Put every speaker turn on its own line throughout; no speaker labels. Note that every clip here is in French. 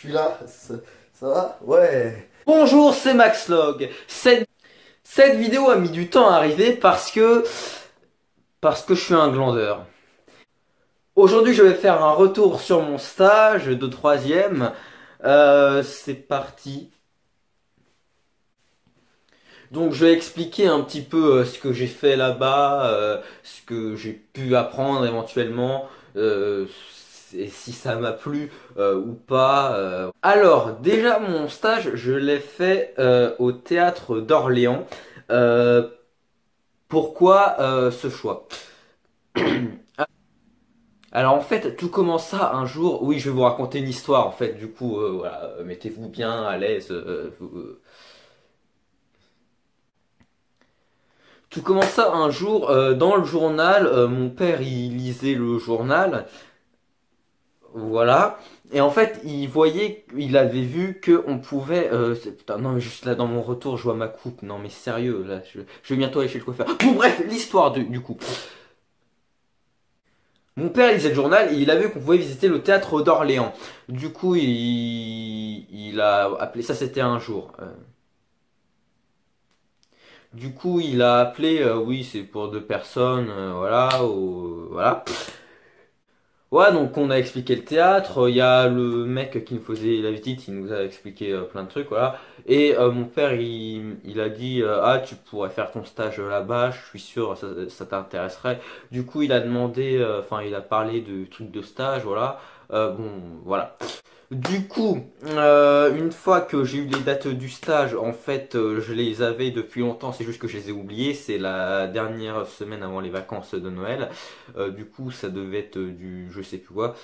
suis là, ça va? Ouais.
Bonjour, c'est Maxlog. Cette vidéo a mis du temps à arriver parce que je suis un glandeur. Aujourd'hui, je vais faire un retour sur mon stage de troisième. C'est parti. Donc, je vais expliquer un petit peu ce que j'ai fait là-bas, ce que j'ai pu apprendre éventuellement, et si ça m'a plu ou pas. Alors, déjà, mon stage, je l'ai fait au théâtre d'Orléans. Euh, Pourquoi ce choix? Alors en fait, tout commença un jour. Oui, je vais vous raconter une histoire en fait. Du coup, voilà, mettez-vous bien à l'aise. Tout commença un jour dans le journal. Mon père, il lisait le journal. Voilà. Et en fait, il avait vu que on pouvait. Putain, non, mais juste là dans mon retour, je vois ma coupe. Non, mais sérieux, là, je vais bientôt aller chez le coiffeur. Bon, bref, l'histoire du coup. Mon père il lisait le journal et il a vu qu'on pouvait visiter le théâtre d'Orléans. Du coup, il a appelé, ça c'était un jour. Du coup, il a appelé, oui, c'est pour deux personnes, voilà, voilà. Ouais, donc on a expliqué le théâtre, il y a le mec qui nous faisait la visite, il nous a expliqué plein de trucs, voilà. Et mon père, il a dit, ah, tu pourrais faire ton stage là-bas, je suis sûr, ça t'intéresserait. Du coup, il a demandé, enfin, il a parlé de trucs de stage, voilà. Bon, voilà. Du coup, une fois que j'ai eu les dates du stage, en fait, je les avais depuis longtemps, c'est juste que je les ai oubliées. C'est la dernière semaine avant les vacances de Noël. Du coup, ça devait être du je sais plus quoi.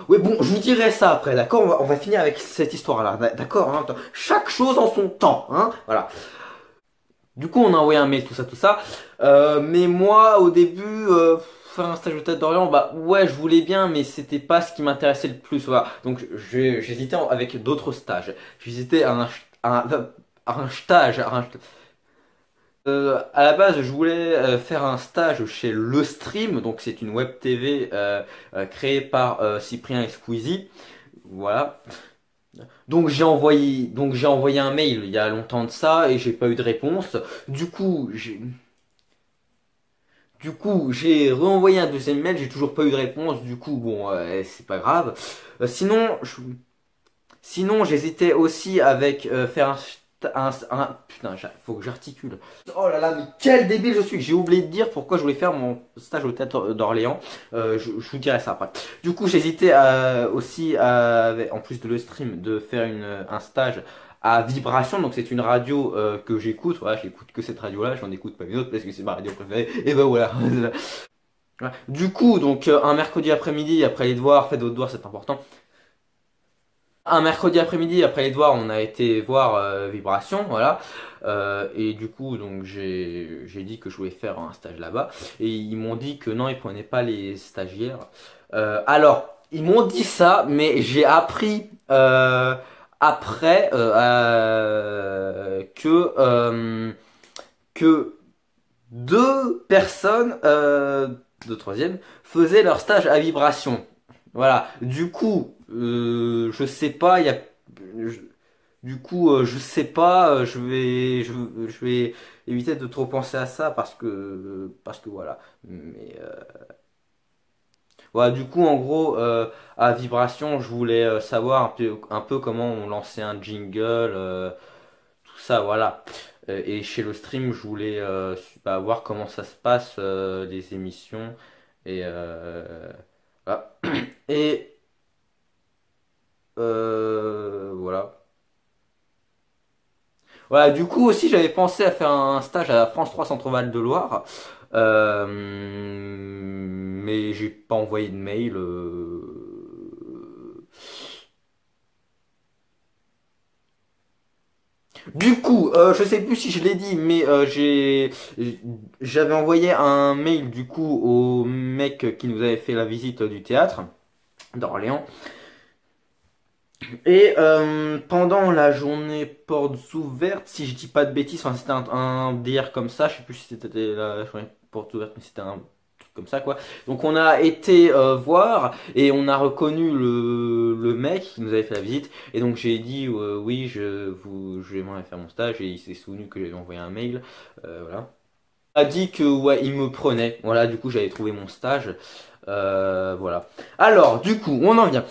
Ouais, bon, je vous dirai ça après, d'accord? On va finir avec cette histoire-là, d'accord? Hein, chaque chose en son temps, hein? Voilà. Du coup, on a envoyé un mail, tout ça, tout ça. Mais moi, au début, faire un stage au Théâtre d'Orléans, bah ouais, je voulais bien, mais c'était pas ce qui m'intéressait le plus. Voilà. Donc, j'hésitais avec d'autres stages. J'hésitais à un stage. À la base, je voulais faire un stage chez Le Stream, donc c'est une web TV créée par Cyprien et Squeezie. Voilà. Donc j'ai envoyé un mail il y a longtemps de ça et j'ai pas eu de réponse. Du coup, j'ai renvoyé un deuxième mail, j'ai toujours pas eu de réponse. Du coup, bon, c'est pas grave. Sinon, j'hésitais aussi avec faire putain, faut que j'articule. Oh là là, mais quel débile je suis. J'ai oublié de dire pourquoi je voulais faire mon stage au théâtre d'Orléans. Je vous dirai ça après. Du coup, j'hésitais aussi, en plus de le stream, de faire un stage à Vibration. Donc c'est une radio que j'écoute. Voilà, j'écoute que cette radio-là. J'en écoute pas une autre parce que c'est ma radio préférée. Et ben voilà. Ouais. Du coup, donc un mercredi après-midi, après les devoirs, faites vos devoirs, c'est important. Un mercredi après-midi, après les devoirs, on a été voir Vibration, voilà. Et du coup, donc j'ai dit que je voulais faire un stage là-bas. Et ils m'ont dit que non, ils prenaient pas les stagiaires. Alors, ils m'ont dit ça, mais j'ai appris après que deux personnes de troisième faisaient leur stage à Vibration. Voilà. Du coup, je sais pas, je- du coup, je sais pas, je vais éviter de trop penser à ça parce que voilà. Mais voilà, du coup, en gros, à Vibration, je voulais savoir un peu comment on lançait un jingle, tout ça, voilà. Et chez le stream, je voulais bah, voir comment ça se passe, les émissions. Et voilà. Et voilà. Voilà, du coup aussi j'avais pensé à faire un stage à la France 3 Centre-Val de Loire, mais j'ai pas envoyé de mail. Du coup, je sais plus si je l'ai dit, mais j'avais envoyé un mail du coup au mec qui nous avait fait la visite du théâtre d'Orléans. Et pendant la journée portes ouvertes, si je dis pas de bêtises, enfin, c'était un délire comme ça, je sais plus si c'était la journée portes ouvertes, mais c'était un truc comme ça quoi. Donc on a été voir et on a reconnu le mec qui nous avait fait la visite. Et donc j'ai dit oui, j'aimerais faire mon stage et il s'est souvenu que j'avais envoyé un mail. Voilà. Il a dit que ouais, il me prenait. Voilà, du coup j'avais trouvé mon stage. Voilà. Alors, du coup, on en vient.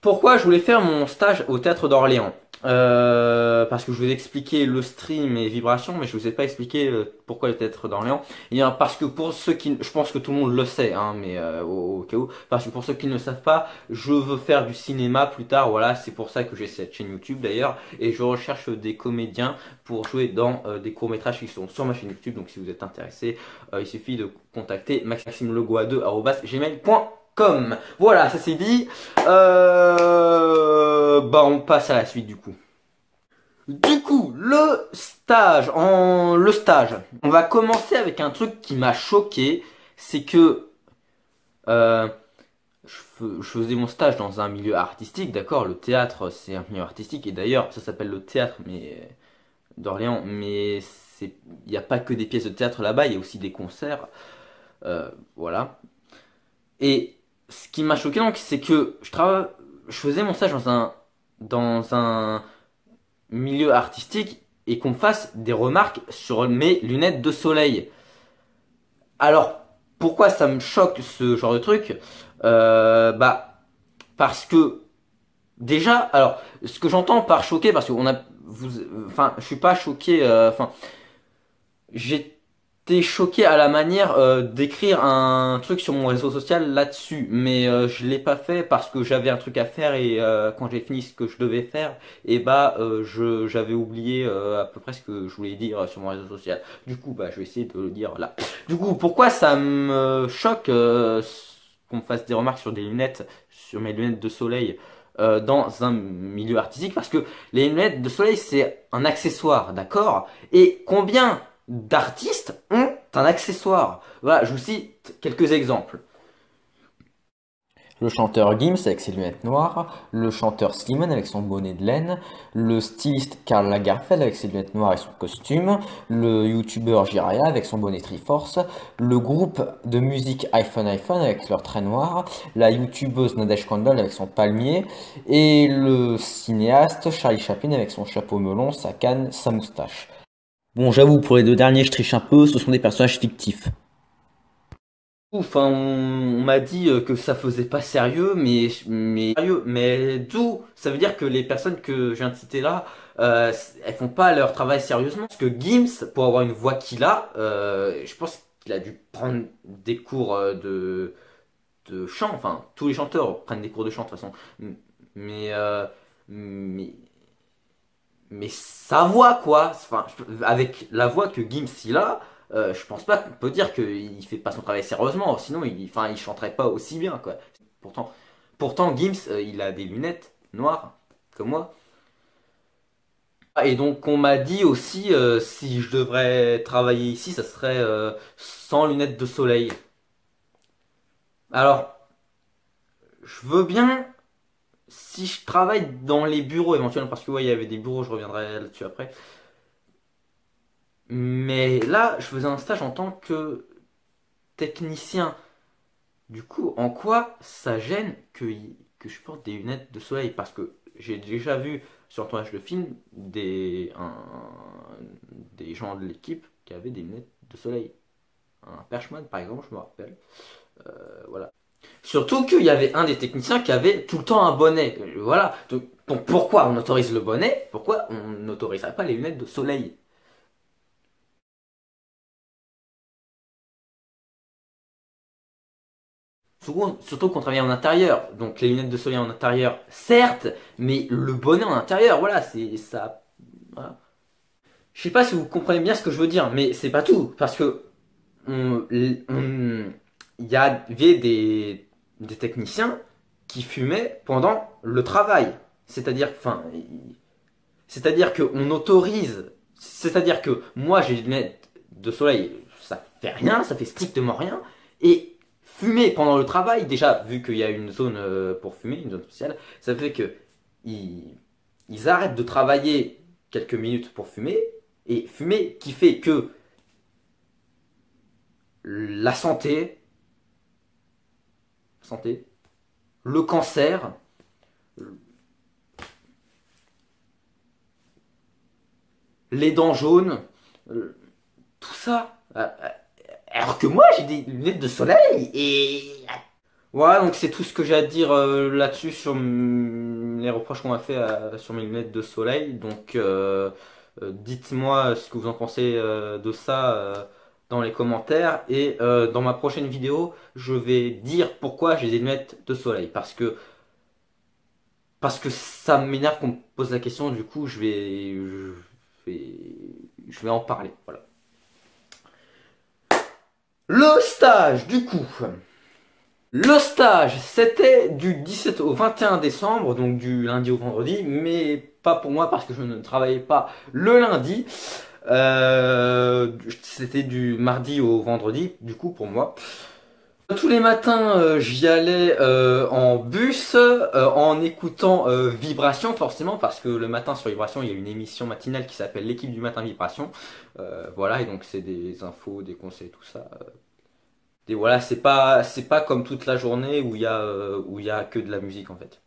Pourquoi je voulais faire mon stage au théâtre d'Orléans? Parce que je vous ai expliqué le stream et vibrations, mais je vous ai pas expliqué pourquoi le théâtre d'Orléans. Et bien parce que pour ceux qui, je pense que tout le monde le sait, hein, mais au cas où, parce que pour ceux qui ne le savent pas, je veux faire du cinéma plus tard. Voilà, c'est pour ça que j'ai cette chaîne YouTube d'ailleurs, et je recherche des comédiens pour jouer dans des courts-métrages qui sont sur ma chaîne YouTube. Donc si vous êtes intéressé, il suffit de contacter maximelogoa2@gmail.com. Voilà, ça c'est dit. Bah on passe à la suite du coup. Du coup, le stage, on va commencer avec un truc qui m'a choqué, c'est que euh, je faisais mon stage dans un milieu artistique, d'accord, le théâtre c'est un milieu artistique, et d'ailleurs ça s'appelle le théâtre mais d'Orléans, mais il n'y a pas que des pièces de théâtre là-bas, il y a aussi des concerts, voilà. Et ce qui m'a choqué donc, c'est que je faisais mon stage dans un milieu artistique et qu'on me fasse des remarques sur mes lunettes de soleil. Alors, pourquoi ça me choque ce genre de truc? Bah, parce que déjà, alors, ce que j'entends par choqué, parce que enfin, je suis pas choqué, enfin, j'étais choqué à la manière d'écrire un truc sur mon réseau social là-dessus, mais je l'ai pas fait parce que j'avais un truc à faire et quand j'ai fini ce que je devais faire, et bah j'avais oublié à peu près ce que je voulais dire sur mon réseau social. Du coup, bah je vais essayer de le dire là. Du coup, pourquoi ça me choque qu'on me fasse des remarques sur des lunettes, sur mes lunettes de soleil? Dans un milieu artistique, parce que les lunettes de soleil c'est un accessoire, d'accord? Et combien d'artistes ont un accessoire? Voilà, je vous cite quelques exemples. Le chanteur Gims avec ses lunettes noires, le chanteur Slimane avec son bonnet de laine, le styliste Karl Lagerfeld avec ses lunettes noires et son costume, le youtubeur Jiraya avec son bonnet Triforce, le groupe de musique iPhone avec leur trait noir, la youtubeuse Nadège Kandel avec son palmier, et le cinéaste Charlie Chaplin avec son chapeau melon, sa canne, sa moustache. Bon, j'avoue, pour les deux derniers, je triche un peu, ce sont des personnages fictifs. Enfin, on m'a dit que ça faisait pas sérieux, mais sérieux. Mais d'où ça veut dire que les personnes que je viens de citer là, elles font pas leur travail sérieusement. Parce que Gims, pour avoir une voix qu'il a, je pense qu'il a dû prendre des cours de chant. Enfin, tous les chanteurs prennent des cours de chant de toute façon. Mais, mais, mais sa voix quoi. Enfin, avec la voix que Gims il a. Je pense pas qu'on peut dire qu'il fait pas son travail sérieusement, sinon enfin, il chanterait pas aussi bien, quoi. Pourtant Gims, il a des lunettes noires, comme moi. Et donc on m'a dit aussi, si je devrais travailler ici, ça serait sans lunettes de soleil. Alors, je veux bien si je travaille dans les bureaux éventuellement, parce que ouais, il y avait des bureaux, je reviendrai là-dessus après. Mais là, je faisais un stage en tant que technicien. Du coup, en quoi ça gêne que je porte des lunettes de soleil? Parce que j'ai déjà vu sur un tournage de film des gens de l'équipe qui avaient des lunettes de soleil. Un perchman par exemple, je me rappelle. Voilà. Surtout qu'il y avait un des techniciens qui avait tout le temps un bonnet. Voilà. Donc pourquoi on autorise le bonnet? Pourquoi on n'autoriserait pas les lunettes de soleil? Surtout qu'on travaille en intérieur. Donc les lunettes de soleil en intérieur, certes, mais le bonnet en intérieur, voilà, c'est ça. Voilà. Je sais pas si vous comprenez bien ce que je veux dire, mais c'est pas tout. Parce que il y avait des techniciens qui fumaient pendant le travail. C'est-à-dire, enfin, c'est-à-dire qu'on autorise. C'est-à-dire que moi j'ai des lunettes de soleil, ça fait rien, ça fait strictement rien. Et fumer pendant le travail, déjà vu qu'il y a une zone pour fumer, une zone spéciale, ça fait que ils arrêtent de travailler quelques minutes pour fumer, et fumer qui fait que la santé santé, le cancer, les dents jaunes, tout ça. Alors que moi j'ai des lunettes de soleil et... Voilà, donc c'est tout ce que j'ai à dire là-dessus sur les reproches qu'on m'a fait sur mes lunettes de soleil. Donc dites-moi ce que vous en pensez de ça dans les commentaires. Et dans ma prochaine vidéo, je vais dire pourquoi j'ai des lunettes de soleil. Parce que ça m'énerve qu'on me pose la question, du coup je vais en parler. Voilà. Le stage, du coup. Le stage, c'était du 17 au 21 décembre, donc du lundi au vendredi, mais pas pour moi parce que je ne travaillais pas le lundi. C'était du mardi au vendredi, du coup, pour moi. Tous les matins, j'y allais en bus, en écoutant Vibration, forcément, parce que le matin sur Vibration, il y a une émission matinale qui s'appelle l'équipe du matin Vibration. Voilà, et donc c'est des infos, des conseils, tout ça. Et voilà, c'est pas comme toute la journée où il y a que de la musique en fait.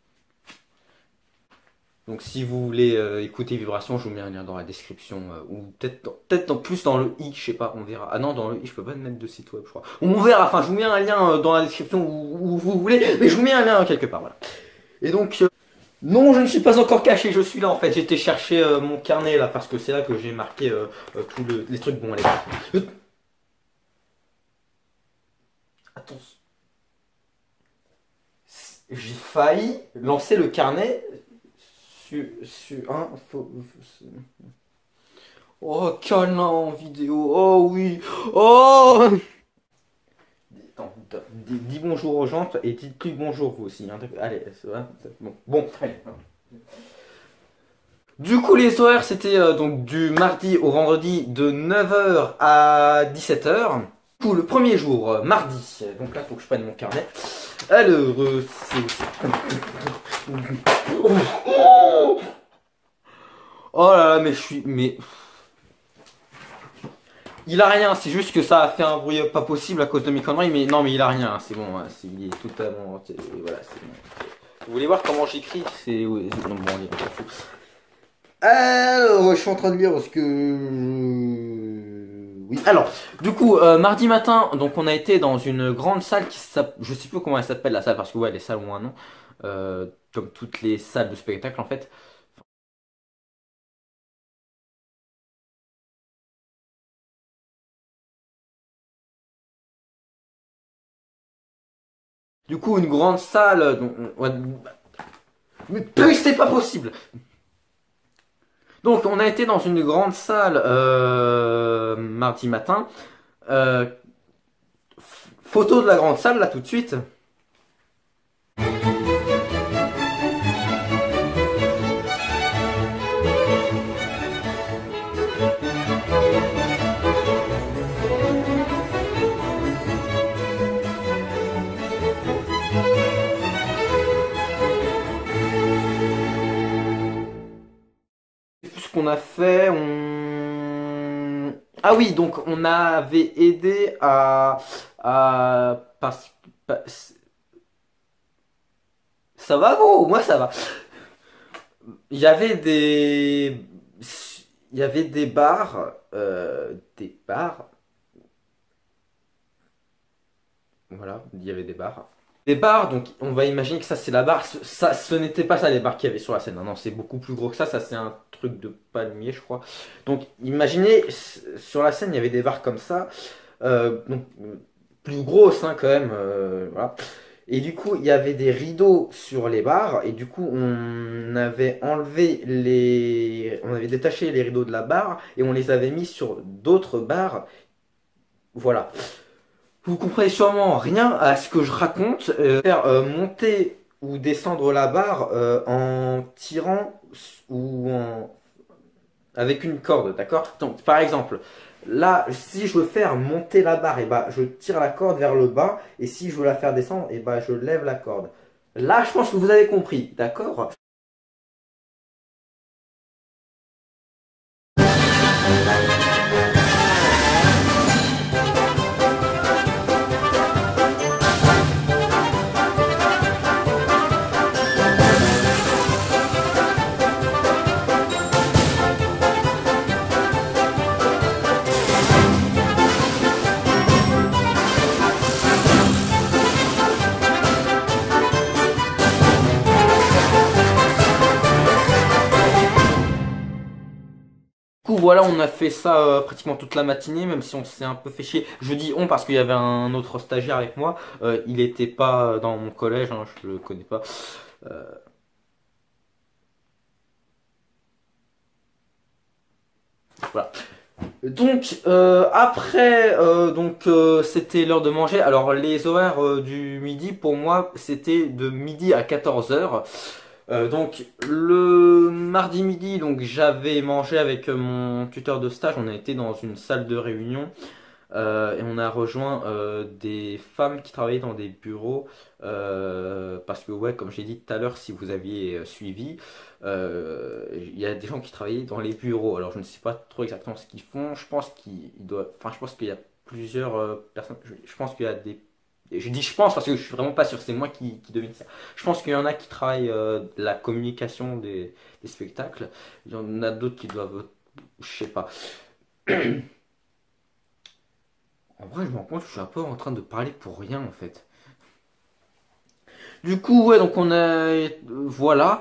Donc si vous voulez écouter Vibration, je vous mets un lien dans la description ou peut-être plus dans le i, je sais pas, on verra. Ah non, dans le i, je peux pas mettre de site web, je crois. On verra. Enfin, je vous mets un lien dans la description où vous voulez, mais je vous mets un lien quelque part, voilà. Et donc non, je ne suis pas encore caché, je suis là en fait. J'étais chercher mon carnet là parce que c'est là que j'ai marqué tous les trucs. Bon, allez. Attention. J'ai failli lancer le carnet sur un oh, câlin en vidéo. Oh oui. Oh. Dis bonjour aux gens et dites plus bonjour vous aussi. Hein. Allez, bon, allez. Du coup, les horaires, c'était donc du mardi au vendredi de 9h à 17h. Du coup, le premier jour, mardi. Donc là, il faut que je prenne mon carnet. Alors, oh là là, mais je suis... Mais... Il a rien, c'est juste que ça a fait un bruit pas possible à cause de mes conneries, mais non, mais il a rien, c'est bon, hein, il est totalement... Voilà, c'est bon. Vous voulez voir comment j'écris? C'est... Oui, non, bon, allez, on s'en fout. Alors, je suis en train de lire parce que... Oui. Alors, du coup, mardi matin, donc on a été dans une grande salle qui s'appelle... Je sais plus comment elle s'appelle la salle, parce que ouais, les salles ont un nom. Comme toutes les salles de spectacle, en fait. Du coup, une grande salle... Donc, ouais, mais c'est pas possible! Donc, on a été dans une grande salle mardi matin. Photo de la grande salle, là, tout de suite. Ce qu'on a fait, Ah oui, donc on avait aidé ça va vous? Moi ça va. Il y avait des bars, voilà, il y avait des bars. Des bars, donc on va imaginer que ça c'est la barre. Ça, ce n'était pas ça les bars qu'il y avait sur la scène. Non, non, c'est beaucoup plus gros que ça. Ça c'est un truc de palmier, je crois. Donc imaginez, sur la scène il y avait des bars comme ça. Donc, plus grosses hein, quand même. Voilà. Et du coup il y avait des rideaux sur les bars. Et du coup on avait on avait détaché les rideaux de la barre. Et on les avait mis sur d'autres bars. Voilà. Vous comprenez sûrement rien à ce que je raconte. Faire monter ou descendre la barre en tirant ou avec une corde, d'accord? Donc par exemple, là, si je veux faire monter la barre, et bah, je tire la corde vers le bas, et si je veux la faire descendre, et bah, je lève la corde. Là, je pense que vous avez compris, d'accord? coup voilà, on a fait ça pratiquement toute la matinée, même si on s'est un peu fait chier. Je dis on parce qu'il y avait un autre stagiaire avec moi. Il était pas dans mon collège, hein, je le connais pas. Euh, voilà. Donc après, c'était l'heure de manger. Alors les horaires du midi pour moi c'était de midi à 14 h. Donc le mardi midi, donc j'avais mangé avec mon tuteur de stage. On a été dans une salle de réunion et on a rejoint des femmes qui travaillaient dans des bureaux parce que ouais, comme j'ai dit tout à l'heure, si vous aviez suivi, il y a des gens qui travaillaient dans les bureaux. Alors je ne sais pas trop exactement ce qu'ils font. Je pense je pense qu'il y a plusieurs personnes. Je pense qu'il y a des je dis je pense parce que je suis vraiment pas sûr, c'est moi qui devine ça. Je pense qu'il y en a qui travaillent la communication des spectacles. Il y en a d'autres qui doivent, je sais pas. En vrai, je me rends compte que je suis un peu en train de parler pour rien en fait. Du coup, ouais, donc on a, voilà.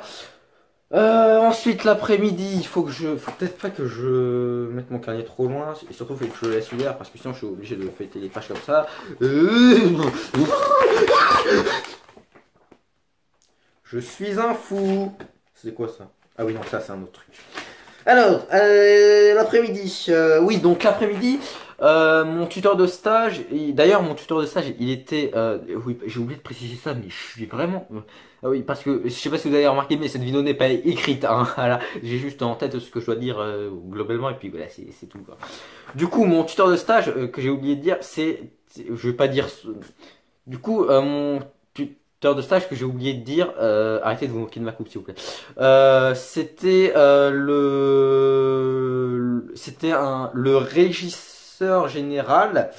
Ensuite, l'après-midi, faut peut-être pas que je mette mon carnet trop loin, et surtout, faut que je le laisse ouvert parce que sinon, je suis obligé de fêter les pages comme ça. Je suis un fou. C'est quoi ça? Ah oui, non, ça, c'est un autre truc. Alors, l'après-midi. Oui, donc l'après-midi, mon tuteur de stage, d'ailleurs mon tuteur de stage, il était, oui, j'ai oublié de préciser ça, mais je suis vraiment, ah oui, parce que je sais pas si vous avez remarqué, mais cette vidéo n'est pas écrite, hein, voilà, j'ai juste en tête ce que je dois dire globalement, et puis voilà, c'est tout, quoi. Du coup, mon tuteur de stage, que j'ai oublié de dire, je vais pas dire, du coup, mon tuteur de stage que j'ai oublié de dire, arrêtez de vous moquer de ma coupe s'il vous plaît. Le régisseur général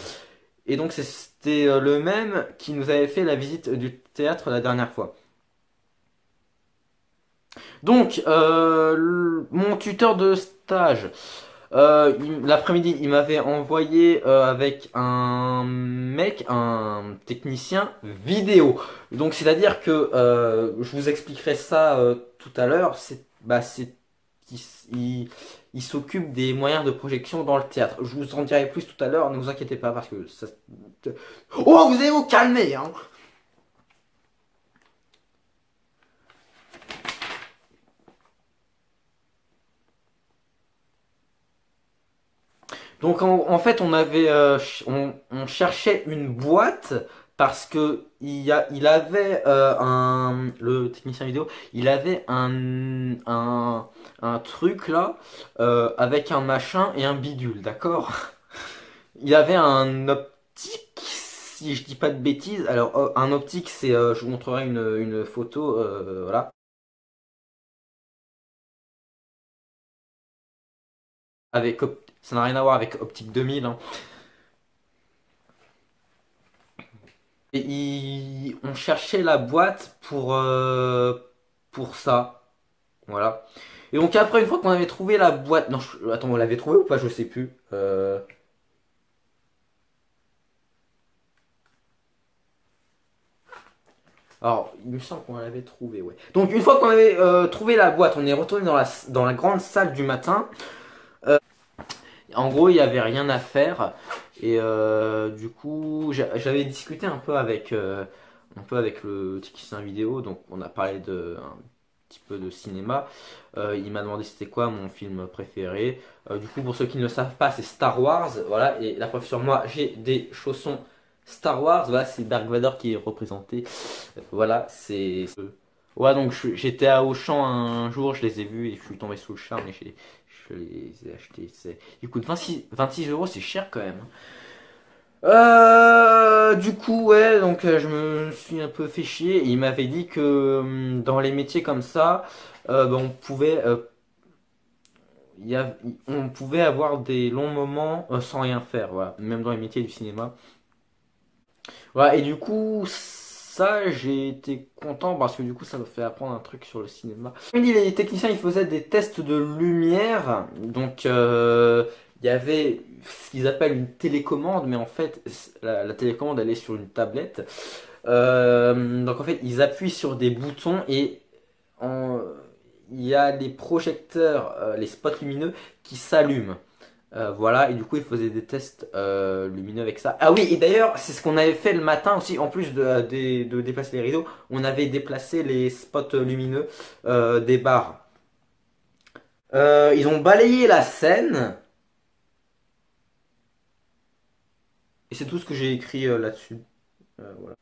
et donc c'était le même qui nous avait fait la visite du théâtre la dernière fois. Donc mon tuteur de stage. L'après-midi, il m'avait envoyé avec un mec, un technicien vidéo. Donc, c'est-à-dire que je vous expliquerai ça tout à l'heure. Il, il- il s'occupe des moyens de projection dans le théâtre. Je vous en dirai plus tout à l'heure. Ne vous inquiétez pas parce que ça. Oh, vous allez vous calmer, hein. Donc en fait on cherchait une boîte parce que il avait le technicien vidéo il avait un truc là avec un machin et un bidule, d'accord? Il avait un optique, si je dis pas de bêtises. Alors un optique c'est je vous montrerai une photo, voilà, ça n'a rien à voir avec Optique 2000, hein. Et on cherchait la boîte pour ça. Voilà. Et donc après, une fois qu'on avait trouvé la boîte. Non, attends, on l'avait trouvé ou pas? Je sais plus. Alors, il me semble qu'on l'avait trouvé, ouais. Donc une fois qu'on avait trouvé la boîte, on est retourné dans la grande salle du matin. En gros, il n'y avait rien à faire. Et du coup, j'avais discuté un peu avec le technicien vidéo. Donc, on a parlé un petit peu de cinéma. Il m'a demandé c'était quoi mon film préféré. Du coup, pour ceux qui ne le savent pas, c'est Star Wars. Voilà. Et la preuve sur moi, j'ai des chaussons Star Wars. Voilà, c'est Dark Vador qui est représenté. Voilà, c'est. Ouais, donc j'étais à Auchan un jour, je les ai vus et je suis tombé sous le charme et je les ai achetés. Ils coûtent 26 euros, c'est cher quand même. Du coup, ouais, donc je me suis un peu fait chier. Et il m'avait dit que dans les métiers comme ça, on pouvait, on pouvait avoir des longs moments sans rien faire, voilà, même dans les métiers du cinéma. Voilà, et du coup, ça, j'ai été content parce que du coup, ça me fait apprendre un truc sur le cinéma. Comme dit, les techniciens, ils faisaient des tests de lumière. Donc, il y avait ce qu'ils appellent une télécommande, mais en fait, la télécommande, elle est sur une tablette. Donc, en fait, ils appuient sur des boutons et en, il y a les projecteurs, les spots lumineux qui s'allument. Voilà, et du coup, il faisait des tests lumineux avec ça. Ah oui, et d'ailleurs, c'est ce qu'on avait fait le matin aussi, en plus de déplacer les rideaux, on avait déplacé les spots lumineux des bars. Ils ont balayé la scène, et c'est tout ce que j'ai écrit là-dessus. Voilà.